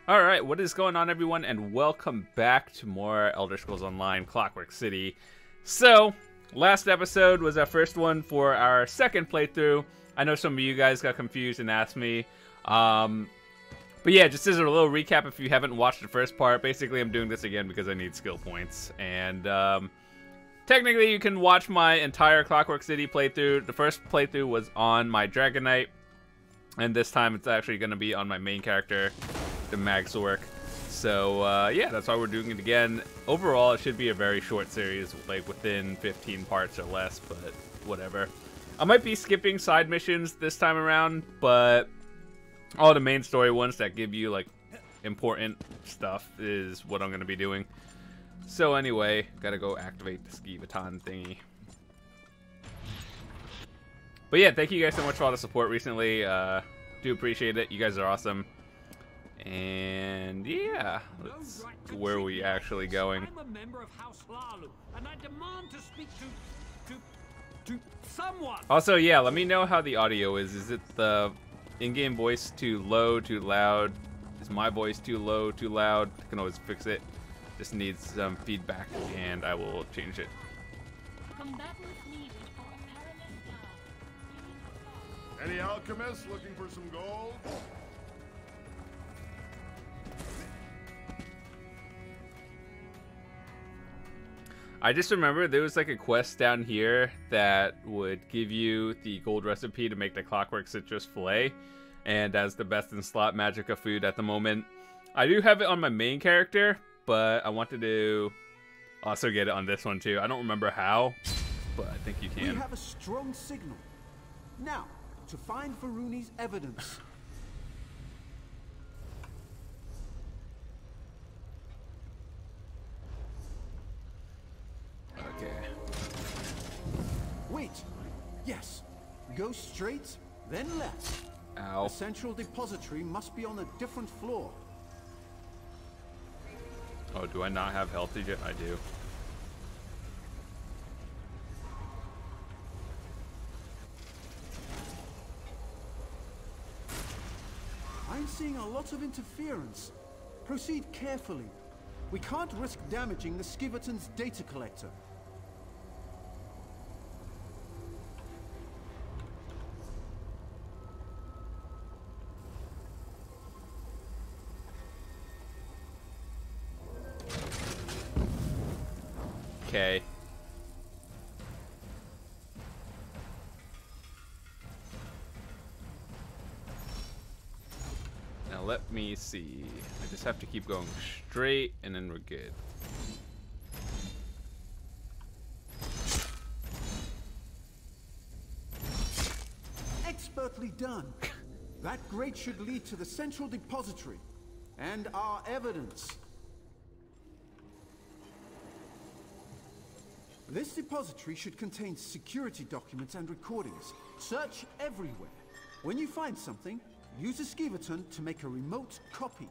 Alright, what is going on, everyone, and welcome back to more Elder Scrolls Online Clockwork City. So, last episode was our first one for our second playthrough. I know some of you guys got confused and asked me. But yeah, just as a little recap if you haven't watched the first part, basically I'm doing this again because I need skill points. And technically you can watch my entire Clockwork City playthrough. The first playthrough was on my Dragon Knight, and this time it's actually going to be on my main character, the Magicka. So yeah, that's why we're doing it again. Overall, it should be a very short series, like within 15 parts or less, but whatever. I might be skipping side missions this time around, but all the main story ones that give you like important stuff is what I'm going to be doing. So anyway, gotta go activate the ski baton thingy. But yeah, thank you guys so much for all the support recently. Do appreciate it. You guys are awesome. And yeah, where are we actually going? I'm a member of House Lalu, and I demand to speak to someone. Also, yeah, let me know how the audio is. Is it the in-game voice too low, too loud? Is my voice too low, too loud? I can always fix it. Just needs some feedback, and I will change it. Any alchemists looking for some gold? I just remember there was like a quest down here that would give you the gold recipe to make the Clockwork Citrus Fillet, and as the best in slot Magicka food at the moment. I do have it on my main character, but I wanted to also get it on this one too. I don't remember how, but I think you can. We have a strong signal. Now, to find Varuni's evidence. Okay. Wait. Yes. Go straight, then left. Ow. The central depository must be on a different floor. Oh, do I not have health yet? I do. I'm seeing a lot of interference. Proceed carefully. We can't risk damaging the Skiverton's data collector. Okay. Now let me see. I just have to keep going straight and then we're good. Expertly done. That grate should lead to the central depository and our evidence. This depository should contain security documents and recordings. Search everywhere. When you find something, use a Skiverton to make a remote copy.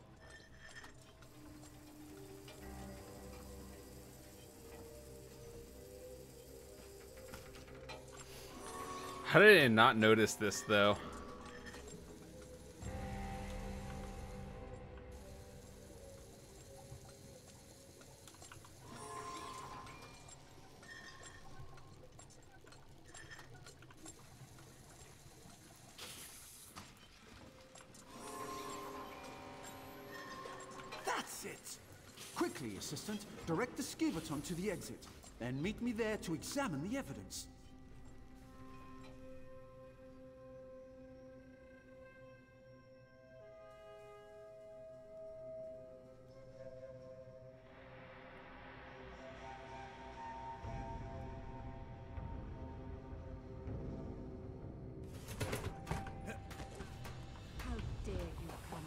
How did I not notice this though? That's it! Quickly, assistant, direct the Skiverton to the exit. Then meet me there to examine the evidence. How dare you come?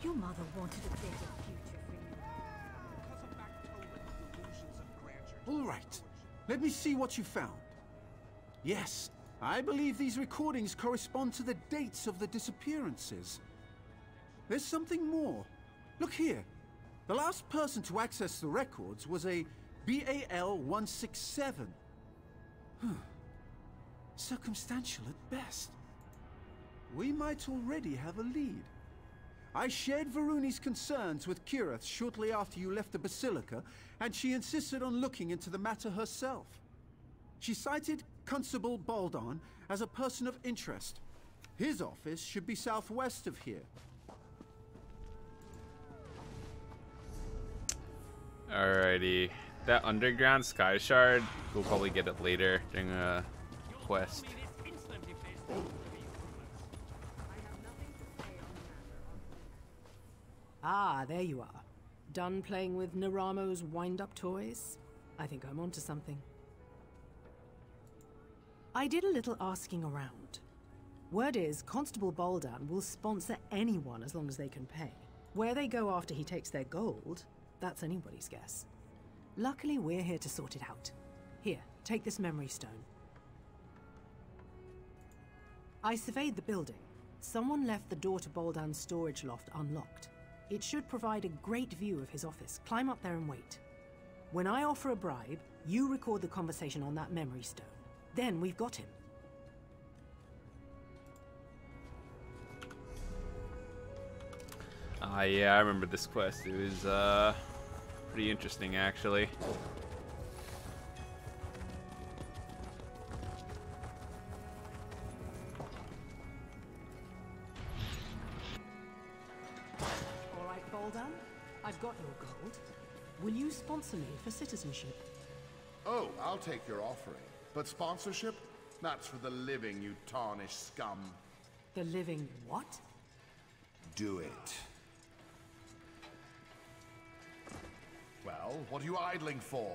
Your mother wanted a better future for you. All right, let me see what you found. Yes, I believe these recordings correspond to the dates of the disappearances. There's something more. Look here. The last person to access the records was a BAL-167. Circumstantial at best. We might already have a lead. I shared Varuni's concerns with Kirith shortly after you left the Basilica, and she insisted on looking into the matter herself. She cited Constable Baldan as a person of interest. His office should be southwest of here. Alrighty. That underground sky shard, we'll probably get it later during a quest. Ah, there you are. Done playing with Naramo's wind-up toys? I think I'm onto something. I did a little asking around. Word is, Constable Baldan will sponsor anyone as long as they can pay. Where they go after he takes their gold, that's anybody's guess. Luckily, we're here to sort it out. Here, take this memory stone. I surveyed the building. Someone left the door to Baldan's storage loft unlocked. It should provide a great view of his office. Climb up there and wait. When I offer a bribe, you record the conversation on that memory stone. Then we've got him. Yeah, I remember this quest. It was pretty interesting, actually. All right, Baldan. I've got your gold. Will you sponsor me for citizenship? Oh, I'll take your offering. But sponsorship? That's for the living, you tarnished scum. The living what? Do it. Well, what are you idling for?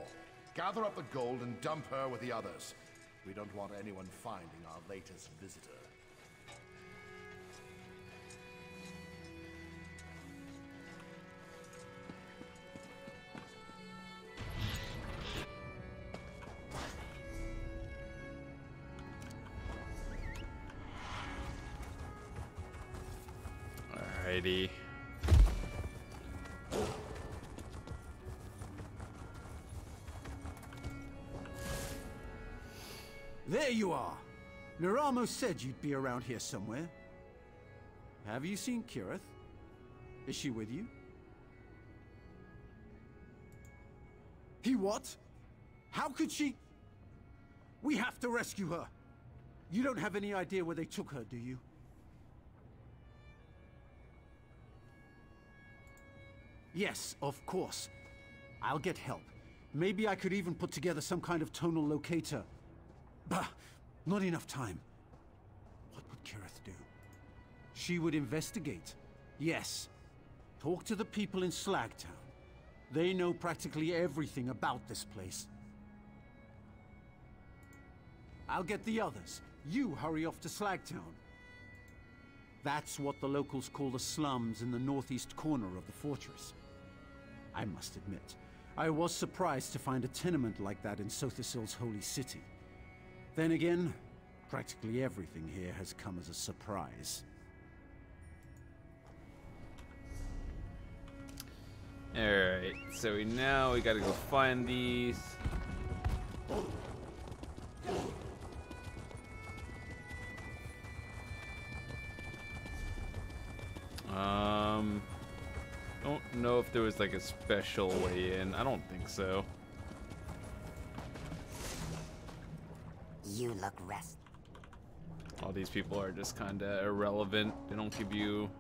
Gather up the gold and dump her with the others. We don't want anyone finding our latest visitor. Alrighty. There you are! Naramo said you'd be around here somewhere. Have you seen Kirith? Is she with you? He what? How could she? We have to rescue her! You don't have any idea where they took her, do you? Yes, of course. I'll get help. Maybe I could even put together some kind of tonal locator. Bah! Not enough time. What would Kirith do? She would investigate. Yes. Talk to the people in Slagtown. They know practically everything about this place. I'll get the others. You hurry off to Slagtown. That's what the locals call the slums in the northeast corner of the fortress. I must admit, I was surprised to find a tenement like that in Sothisil's holy city. Then again, practically everything here has come as a surprise. Alright, so now we gotta go find these. Don't know if there was like a special way in. I don't think so. You look rested. All these people are just kind of irrelevant. They don't give you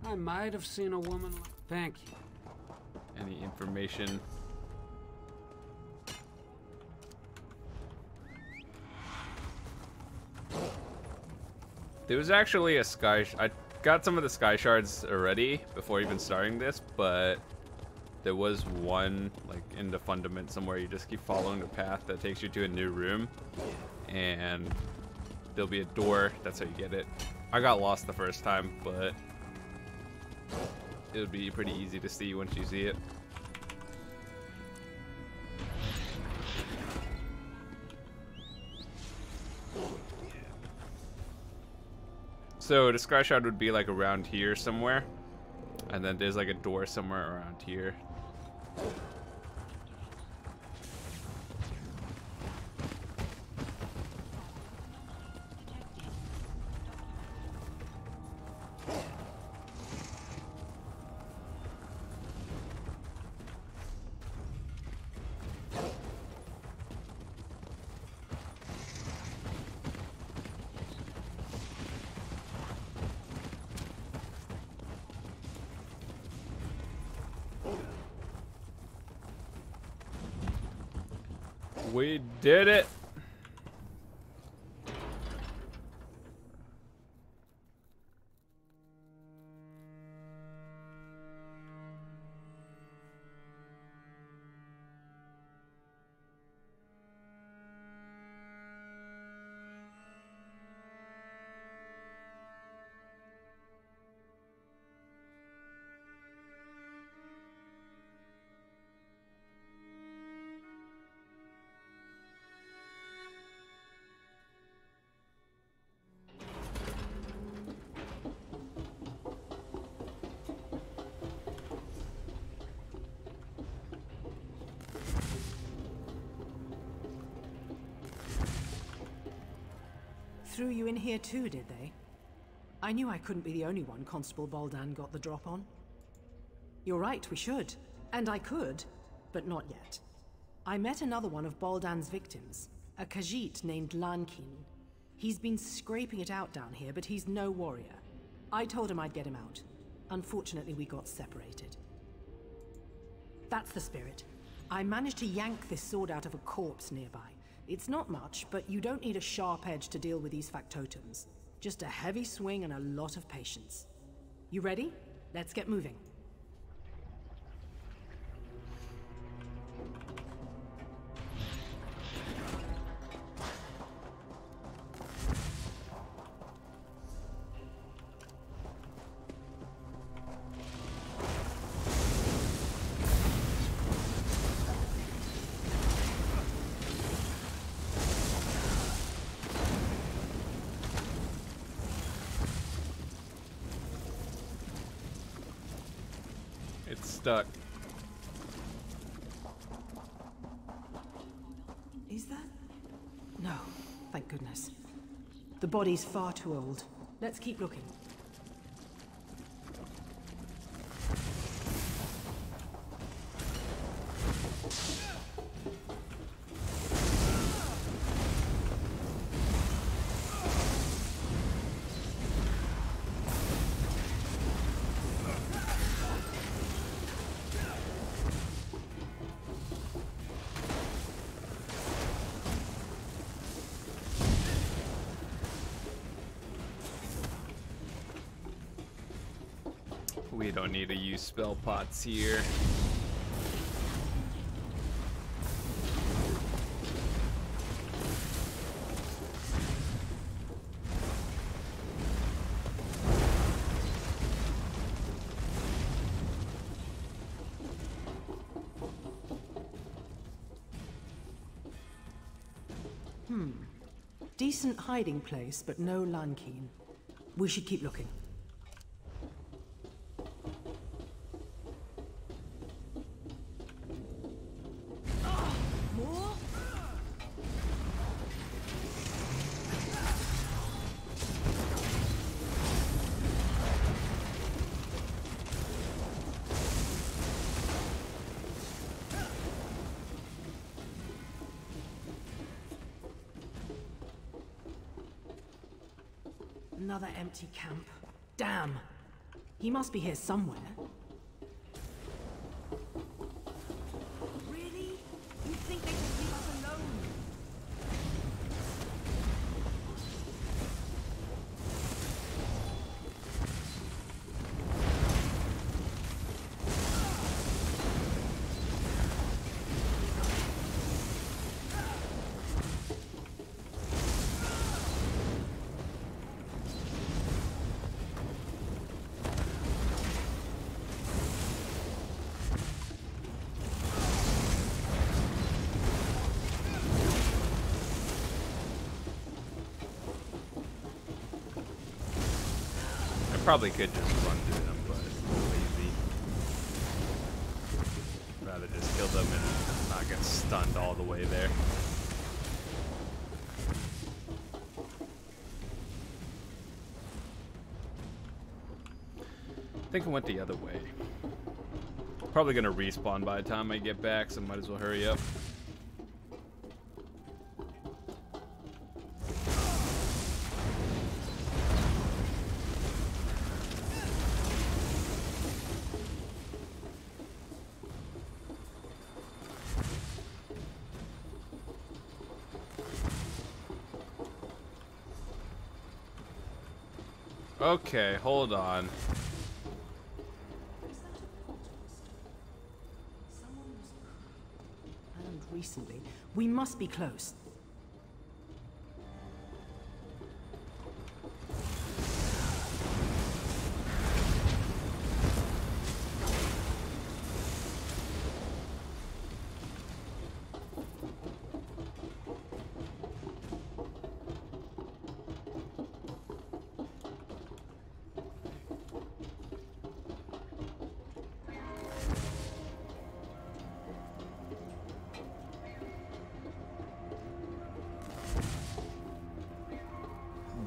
I might have seen a woman. Thank you. any information. There was actually a I got some of the sky shards already before even starting this, but there was one like in the fundament somewhere. You just keep following the path that takes you to a new room, and there'll be a door. That's how you get it. I got lost the first time, but it would be pretty easy to see once you see it. So the sky shard would be like around here somewhere, and then there's like a door somewhere around here. We did it. Threw you in here too, did they? I knew I couldn't be the only one Constable Baldan got the drop on. You're right, we should. And I could, but not yet. I met another one of Baldan's victims, a Khajiit named Lankin. He's been scraping it out down here, but he's no warrior. I told him I'd get him out. Unfortunately, we got separated. That's the spirit. I managed to yank this sword out of a corpse nearby. It's not much, but you don't need a sharp edge to deal with these factotums. Just a heavy swing and a lot of patience. You ready? Let's get moving. It's stuck. Is that? No, thank goodness. The body's far too old. Let's keep looking. We don't need to use spell pots here. Decent hiding place, but no Lankin. We should keep looking. Another empty camp. Damn! He must be here somewhere. Really? You think they just leave us alone? Probably could just run through them, but it's lazy. Rather just kill them and not get stunned all the way there. I think I went the other way. Probably gonna respawn by the time I get back, so might as well hurry up. Okay, hold on. And recently, we must be close.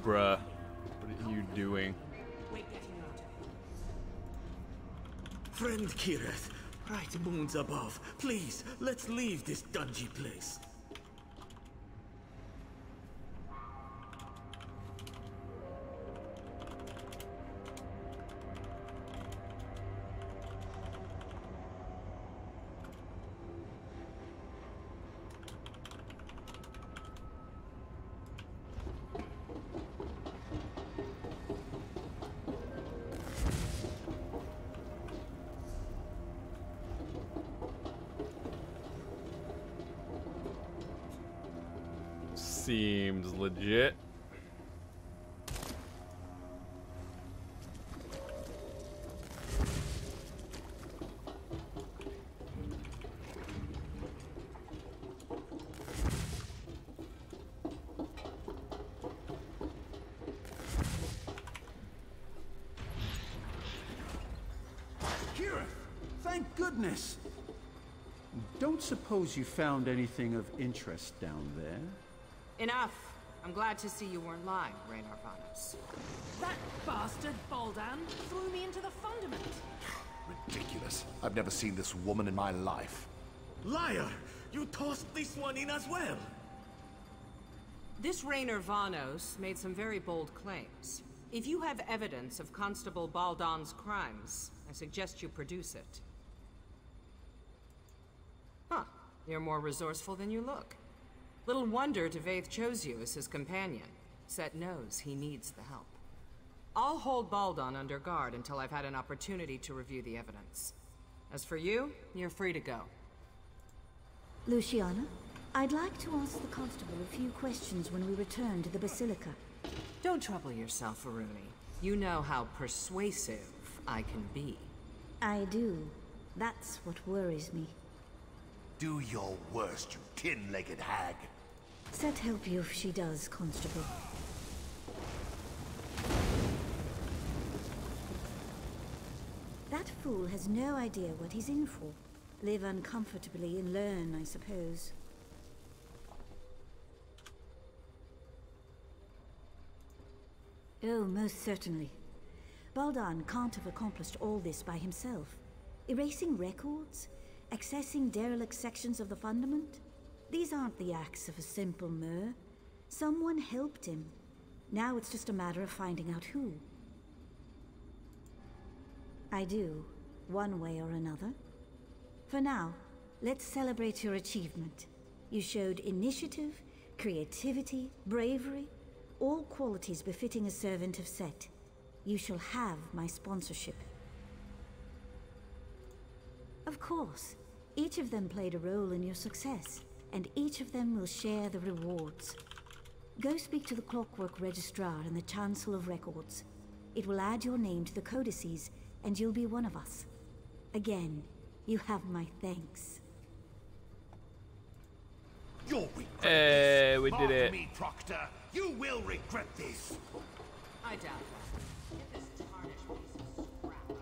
Bruh, what are you doing? Friend Kireth, bright moons above, please, let's leave this dungy place. Seems legit. Kirith! Thank goodness! Don't suppose you found anything of interest down there? Enough. I'm glad to see you weren't lying, Raynor Vanos. That bastard Baldan threw me into the fundament. Ridiculous. I've never seen this woman in my life. Liar! You tossed this one in as well! This Raynor Vanos made some very bold claims. If you have evidence of Constable Baldan's crimes, I suggest you produce it. Huh. You're more resourceful than you look. Little wonder Devaith chose you as his companion. Set knows he needs the help. I'll hold Baldan under guard until I've had an opportunity to review the evidence. As for you, you're free to go. Luciana, I'd like to ask the constable a few questions when we return to the Basilica. Don't trouble yourself, Aruni. You know how persuasive I can be. I do. That's what worries me. Do your worst, you tin-legged hag. Set help you if she does, Constable. That fool has no idea what he's in for. Live uncomfortably and learn, I suppose. Oh, most certainly. Baldan can't have accomplished all this by himself. Erasing records, accessing derelict sections of the fundament. These aren't the acts of a simple mer. Someone helped him. Now it's just a matter of finding out who. I do, one way or another. For now, let's celebrate your achievement. You showed initiative, creativity, bravery, all qualities befitting a servant of Set. You shall have my sponsorship. Of course, each of them played a role in your success, and each of them will share the rewards. Go speak to the Clockwork Registrar and the Chancellor of Records. It will add your name to the codices, and you'll be one of us. Again, you have my thanks. You'll regret Hey, this. we did Mark it. me, Proctor. You will regret this. I doubt that. Get this tarnished piece of scrap.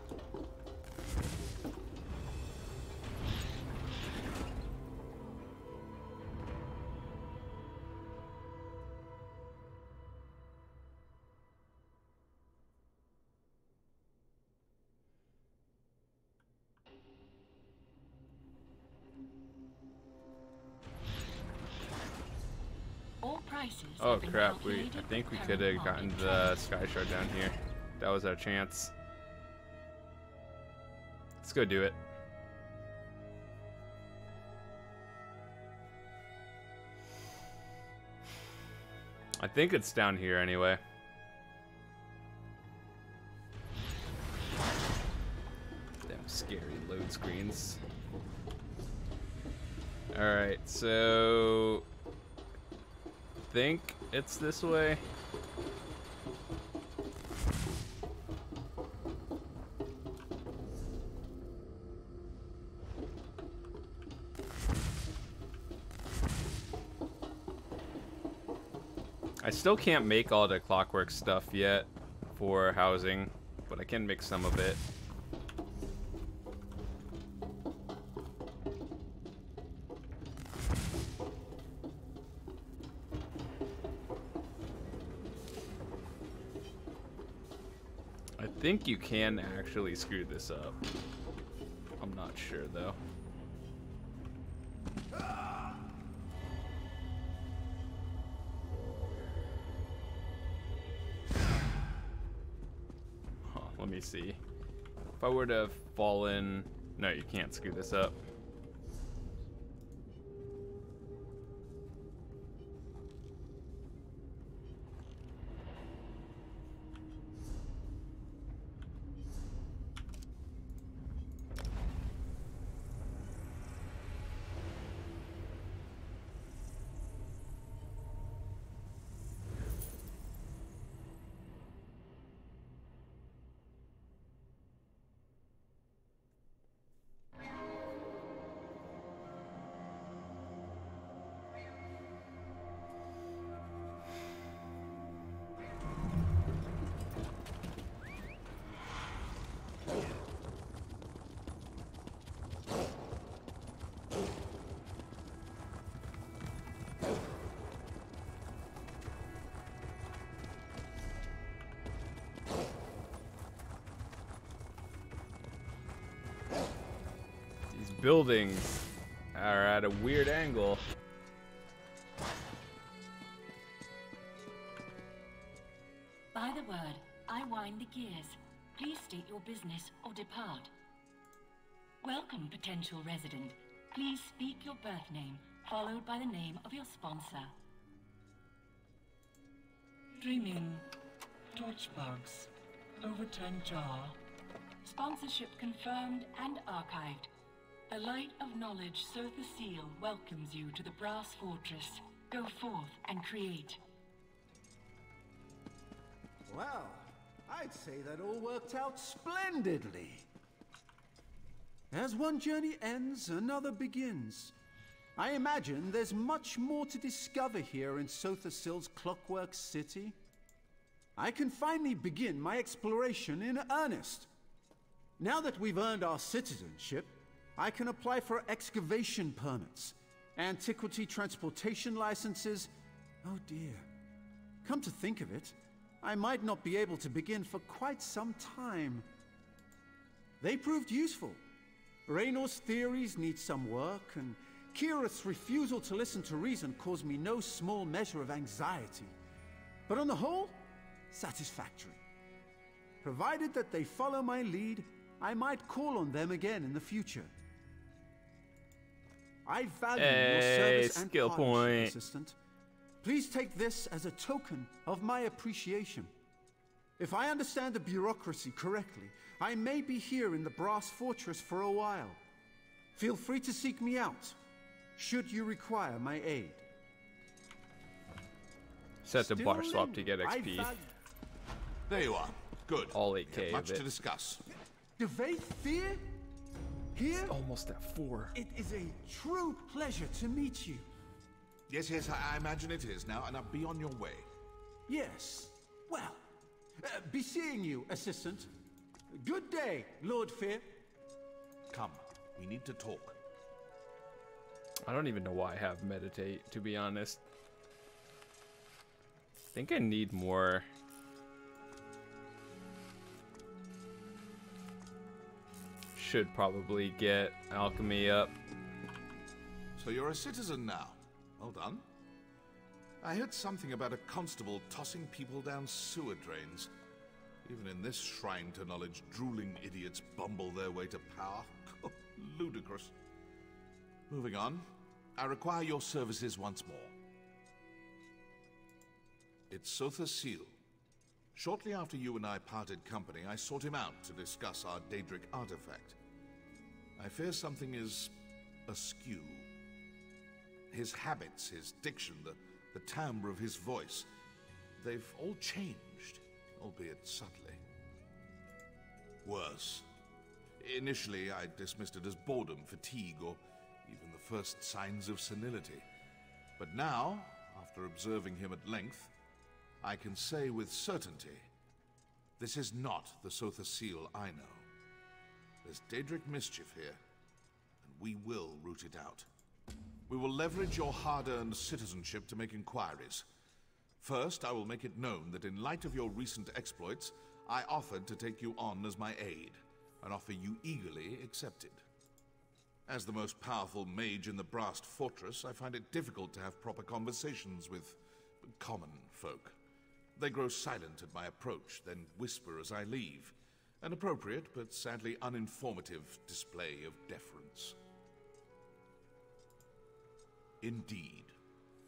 All prices Oh have been crap, I calculated think we per could have market gotten the Sky Shard down here. That was our chance. Let's go do it. I think it's down here anyway. Scary load screens. Alright, so... think it's this way. I still can't make all the Clockwork stuff yet for housing, but I can make some of it. I think you can actually screw this up. I'm not sure though. Let me see. If I were to have fallen... No, you can't screw this up. Buildings are at a weird angle. By the word, I wind the gears. Please state your business or depart. Welcome, potential resident. Please speak your birth name, followed by the name of your sponsor. Dreaming. Torchbugs. Overturned jar. Sponsorship confirmed and archived. The light of knowledge, Sotha Seal, welcomes you to the Brass Fortress. Go forth and create. Well, I'd say that all worked out splendidly. As one journey ends, another begins. I imagine there's much more to discover here in Sotha Seal's Clockwork City. I can finally begin my exploration in earnest. Now that we've earned our citizenship, I can apply for excavation permits, antiquity transportation licenses. Oh dear. Come to think of it, I might not be able to begin for quite some time. They proved useful. Raynor's theories need some work, and Kirith's refusal to listen to reason caused me no small measure of anxiety. But on the whole, satisfactory. Provided that they follow my lead, I might call on them again in the future. I value your service and skill point. Assistant. Please take this as a token of my appreciation. If I understand the bureaucracy correctly, I may be here in the Brass Fortress for a while. Feel free to seek me out, should you require my aid. Set the bar swap to get XP. There you are. Good. All 8K much of it. to discuss. Devate Fear? Here? Almost at 4. It is a true pleasure to meet you. Yes, I imagine it is now, and I'll be on your way. Yes. Well, be seeing you, Assistant. Good day, Lord Fear. Come, we need to talk. I don't even know why I have meditate, to be honest. I think I need more. Should probably get alchemy up. So you're a citizen now. Well done. I heard something about a constable tossing people down sewer drains. Even in this shrine to knowledge, drooling idiots bumble their way to power. Ludicrous. Moving on. I require your services once more. It's Sotha Seal. Shortly after you and I parted company, I sought him out to discuss our Daedric artifact. I fear something is askew. His habits, his diction, the timbre of his voice, they've all changed, albeit subtly. Worse. Initially, I dismissed it as boredom, fatigue, or even the first signs of senility. But now, after observing him at length, I can say with certainty, this is not the Sotha Seal I know. There's Daedric mischief here, and we will root it out. We will leverage your hard-earned citizenship to make inquiries. First, I will make it known that in light of your recent exploits, I offered to take you on as my aide, an offer you eagerly accepted. As the most powerful mage in the Brast Fortress, I find it difficult to have proper conversations with common folk. They grow silent at my approach, then whisper as I leave. An appropriate, but sadly uninformative display of deference. Indeed.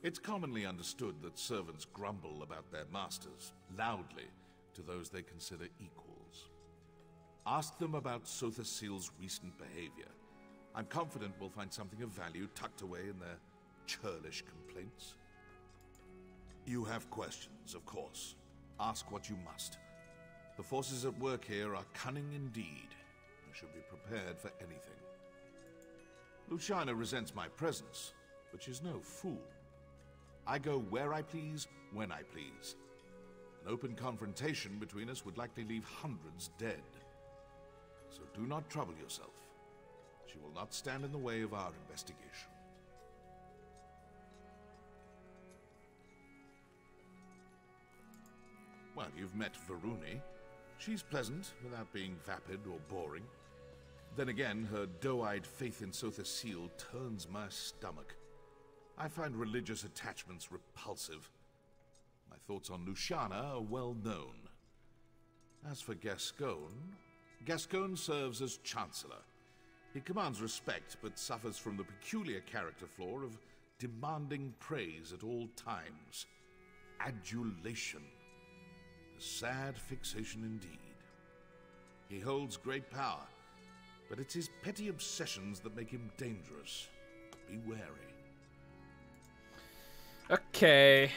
It's commonly understood that servants grumble about their masters, loudly, to those they consider equals. Ask them about Sotha Seal's recent behavior. I'm confident we'll find something of value tucked away in their churlish complaints. You have questions, of course. Ask what you must. The forces at work here are cunning indeed. You should be prepared for anything. Luciana resents my presence, but she's no fool. I go where I please, when I please. An open confrontation between us would likely leave hundreds dead. So do not trouble yourself. She will not stand in the way of our investigation. Well, you've met Varuni. She's pleasant, without being vapid or boring. Then again, her doe-eyed faith in Sotha Seal turns my stomach. I find religious attachments repulsive. My thoughts on Luciana are well known. As for Gascoigne, Gascoigne serves as Chancellor. He commands respect, but suffers from the peculiar character flaw of demanding praise at all times. Adulation. A sad fixation indeed. He holds great power, but it's his petty obsessions that make him dangerous. Be wary. Okay,